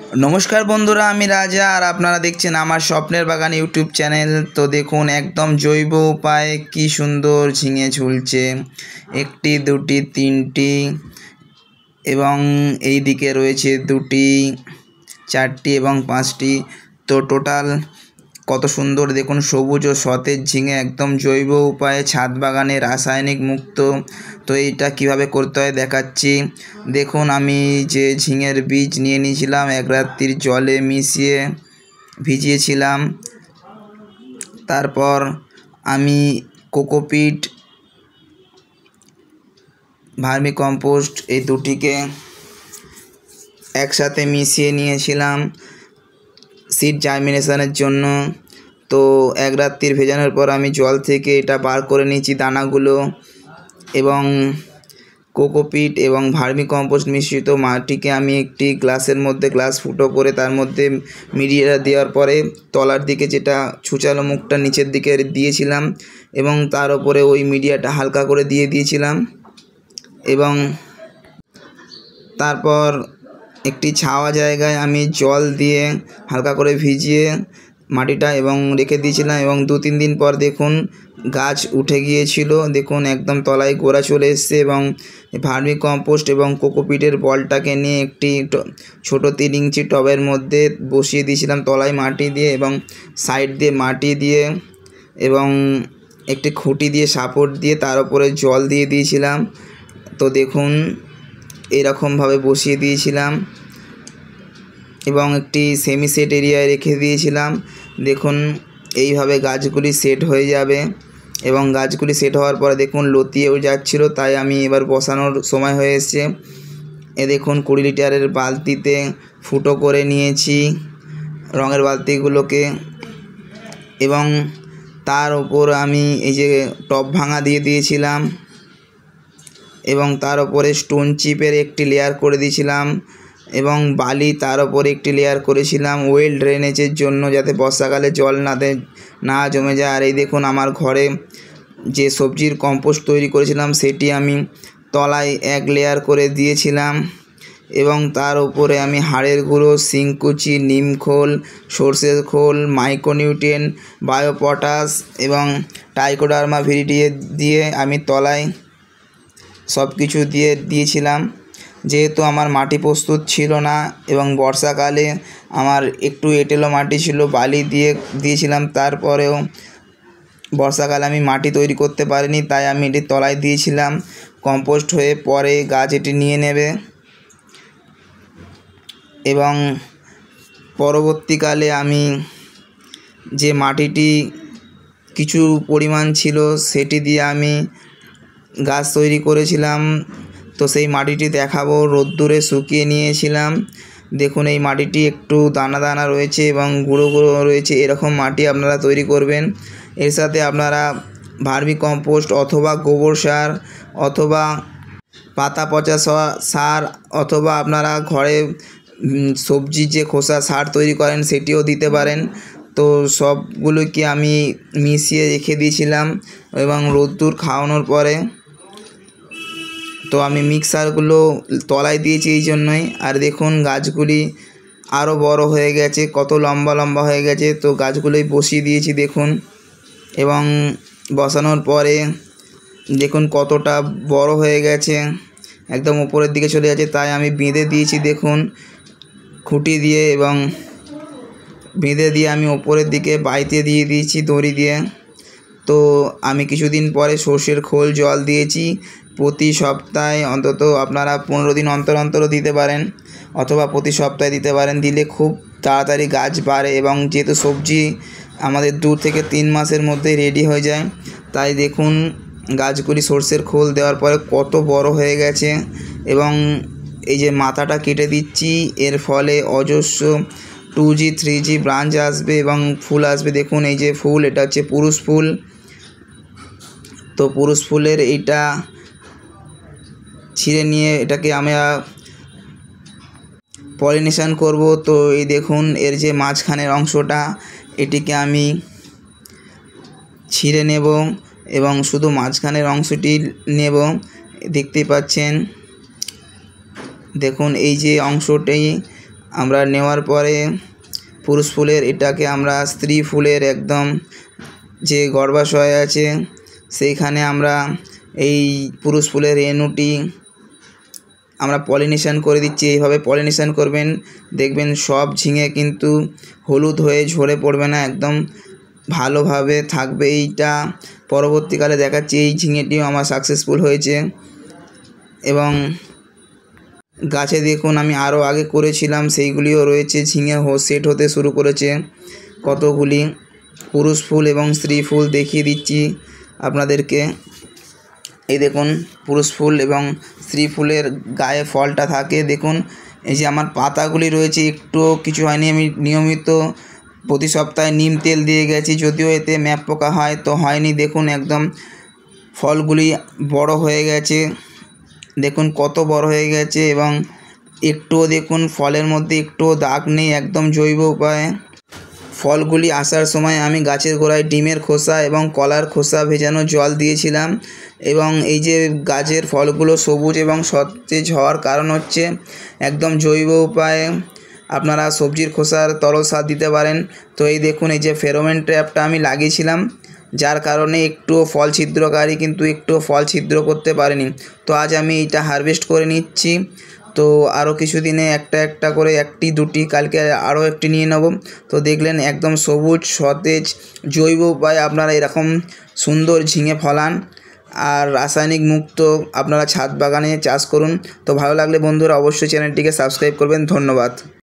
नमस्कार बंधुरा आमी राजा और आपनारा देखছেন आमार स्वप्नेर बागान यूट्यूब चैनल। तो देखुन एकदम जैब उपाय कि सुंदर झिंगे झुलছে एकटी दुटी तीनटी एवं এই দিকে রয়েছে দুটি চারটি এবং পাঁচটি। तो टोटाल कत सुंदर देखुन सबुज और सतेज झिंगे एकदम जैब उपाये छाद बागाने रासायनिक मुक्त। तो এইটা কিভাবে করতে হয় দেখাচ্ছি। দেখুন আমি যে ঝিঙের বীজ নিয়ে নিয়েছিলাম এক রাত্রির জলে মিশিয়ে ভিজিয়েছিলাম। তারপর আমি কোকোপিট ভার্মি কম্পোস্ট এই দুটিকে একসাথে মিশিয়ে নিয়েছিলাম सीड जार्मिनेशনের জন্য। तो एक रात्रिर भेजानोर पर आमी जल थेके एटा बार करे निয়েছি दानागुलो एवं कोकोपिट एवं भार्मी कम्पोस्ट मिश्रित माटिके आमी एकटी ग्लासेर मध्य ग्लास फुटो करे तार मध्य मिडिया देওয়ার परे तलार दिके जेटा छुचालो मुखटा नीचेर दिके दिएछिलाम एवं तार उपरे ओई मिडियाटा हालका करे दिए दिएछिलाम एवं तारपर एकटी छावा जायगाय आमी जल दिए हालका करे भिजिए माटिटा एवं रेखे दिएछिलाम एवं दो तीन दिन पर देखुन गाछ उठे गिएछिलो। देखुन एकदम तलाय गोड़ा चले एसेছে एवं भार्मी कम्पोस्ट एवं कोकोपिटेर बलटाके निये एकटी छोटो 3 इंची टबेर मध्य बसिए दिएछिलाम तलाय माटी दिए एवं साइड दिए माटी दिए एवं एकटी खुঁটি दिए सापोर्ट दिए तार उपरे जल दिए दिएछिलाम। तो देखुन एरकम भावे बसिए दिएछिलाम एवं एकटी सेमी सेट एरियाय रेखे दिएछिलाम। देखुन এইভাবে গাছগুলি সেট হয়ে যাবে এবং গাছগুলি সেট হওয়ার পরে দেখুন লতিয়েও যাচ্ছিল, তাই আমি এবার বসানোর সময় হয়ে এসেছে। এ দেখুন 20 লিটারের বালতিতে ফুটো করে নিয়েছি রঙের বালতিগুলোকে এবং তার উপর আমি এই যে টপ ভাঙা দিয়ে দিয়েছিলাম এবং তার উপরে স্টোন চিপের একটি লেয়ার করে দিয়েছিলাম এবং বালি তার উপরে একটি লেয়ার করেছিলাম ওয়েল ড্রেনেজের জন্য যাতে বর্ষাকালে জল না জমে যায়। আর এই দেখুন আমার ঘরে যে সবজির কম্পোস্ট তৈরি করেছিলাম সেটি আমি তলায় এক লেয়ার করে দিয়েছিলাম এবং তার উপরে আমি হাড়ের গুঁড়ো, শিংকুচি, নিমখোল, সরষের খোল, মাইক্রোনিউট্রিয়েন্ট, বায়ো পটাশ এবং ট্রাইকোডার্মা ভিরিডি দিয়ে আমি তলায় সব কিছু দিয়েছিলাম। যেহেতু আমার মাটি প্রস্তুত ছিল না এবং বর্ষাকালে আমার একটু এঁটেলো মাটি ছিল, বালি দিয়েছিলাম, তারপরেও বর্ষাকালে আমি মাটি তৈরি করতে পারিনি, তাই আমি এটি তলায় দিয়েছিলাম। কম্পোস্ট হয়ে পরে গাছ এটি নিয়ে নেবে এবং পরবর্তীকালে আমি যে মাটিটি কিছু পরিমাণ ছিল সেটি দিয়ে আমি গাছ তৈরি করেছিলাম। তো সেই মাটিটি দেখাবো, রোদ্দুরে শুকিয়ে নিয়েছিলাম। দেখুন এই মাটিটি একটু দানা দানা রয়েছে এবং গুঁড়ো গুঁড়ো রয়েছে, এরকম মাটি আপনারা তৈরি করবেন। এর সাথে আপনারা ভার্মি কম্পোস্ট অথবা গোবর সার অথবা পাতা পচা সার অথবা আপনারা ঘরে সবজি যে খোসা সার তৈরি করেন সেটিও দিতে পারেন। তো সবগুলোকে আমি মিশিয়ে রেখে দিয়েছিলাম এবং রোদ্দুর খাওয়ানোর পরে তো আমি মিক্সারগুলো তলায় দিয়েছি এই জন্যই। আর দেখুন গাছগুলি আরও বড় হয়ে গেছে, কত লম্বা লম্বা হয়ে গেছে। তো গাছগুলোই বসিয়ে দিয়েছি দেখুন এবং বসানোর পরে দেখুন কতটা বড় হয়ে গেছে, একদম উপরের দিকে চলে যাচ্ছে, তাই আমি বেঁধে দিয়েছি দেখুন খুঁটি দিয়ে এবং বেঁধে দিয়ে আমি উপরের দিকে বাইতে দিয়ে দিয়েছি দড়ি দিয়ে। তো আমি কিছুদিন পরে সর্ষের খোল জল দিয়েছি প্রতি সপ্তাহে অন্তত আপনারা 15 দিন অন্তর অন্তরও দিতে পারেন অথবা প্রতি সপ্তাহে দিতে পারেন। দিলে খুব তাড়াতাড়ি গাছ বাড়ে এবং যেহেতু সবজি আমাদের 2 থেকে 3 মাসের মধ্যেই রেডি হয়ে যায়, তাই দেখুন গাছগুলি সর্ষের খোল দেওয়ার পরে কত বড় হয়ে গেছে এবং এই যে মাথাটা কেটে দিচ্ছি এর ফলে অজস্র 2G 3G ব্রাঞ্চ আসবে এবং ফুল আসবে। দেখুন এই যে ফুল, এটা হচ্ছে পুরুষ ফুল। তো পুরুষ ফুলের এইটা ছিঁড়ে নিয়ে এটাকে আমরা পলিনেশন করব। তো এই দেখুন এর যে মাঝখানের অংশটা এটিকে আমি ছিঁড়ে নেব এবং শুধু মাঝখানের অংশটি নেব। দেখতেই পাচ্ছেন দেখুন এই যে অংশটি আমরা নেওয়ার পরে পুরুষ ফুলের এটাকে আমরা স্ত্রী ফুলের একদম যে গর্ভাশয় আছে সেইখানে আমরা এই পুরুষ ফুলের রেণুটি আমরা পলিনেশন করে দিচ্ছি। এইভাবে পলিনেশন করবেন, দেখবেন সব ঝিঙে কিন্তু হলুদ হয়ে ঝরে পড়বে না, একদম ভালোভাবে থাকবে। এইটা পরবর্তীকালে দেখাচ্ছি। এই ঝিঙেটিও আমার সাকসেসফুল হয়েছে এবং গাছে দেখুন আমি আরও আগে করেছিলাম সেইগুলিও রয়েছে। ঝিঙে সেট হতে শুরু করেছে কতগুলি পুরুষ ফুল এবং স্ত্রী ফুল দেখিয়ে দিচ্ছি আপনাদেরকে। এই দেখুন পুরুষ ফুল এবং স্ত্রী ফুলের গায়ে ফলটা থাকে। দেখুন এই যে আমার পাতাগুলি রয়েছে, একটু কিছু হয়নি। আমি নিয়মিত প্রতি সপ্তাহে নিম তেল দিয়ে গেছি, যদিও এতে ম্যাপ পোকা হয় তো হয়নি। দেখুন একদম ফলগুলি বড় হয়ে গেছে, দেখুন কত বড় হয়ে গেছে এবং একটুও দেখুন ফলের মধ্যে একটুও দাগ নেই, একদম জৈব উপায়ে। ফলগুলি আসার সময় আমি গাছের গোড়ায় ডিমের খোসা এবং কলার খোসা ভেজানো জল দিয়েছিলাম এবং এই যে গাছের ফলগুলো সবুজ এবং সতেজ হওয়ার কারণ হচ্ছে একদম জৈব উপায়ে আপনারা সবজির খোসার তরল সার দিতে পারেন। তো এই দেখুন এই যে ফেরোমন ট্র্যাপটা আমি লাগিয়েছিলাম, যার কারণে একটুও ফল ছিদ্রকারী কিন্তু একটুও ফল ছিদ্র করতে পারেনি। তো আজ আমি এইটা হারভেস্ট করে নিচ্ছি। তো আরও কিছু দিনে একটা করে একটি দুটি, কালকে আরও একটি নিয়ে নেব। তো দেখলেন একদম সবুজ সতেজ জৈব উপায়ে আপনারা এরকম সুন্দর ঝিঙে ফলান আর রাসায়নিক মুক্ত আপনারা ছাদ বাগানে চাষ করুন। তো ভালো লাগলে বন্ধুরা অবশ্যই চ্যানেলটিকে সাবস্ক্রাইব করবেন। ধন্যবাদ।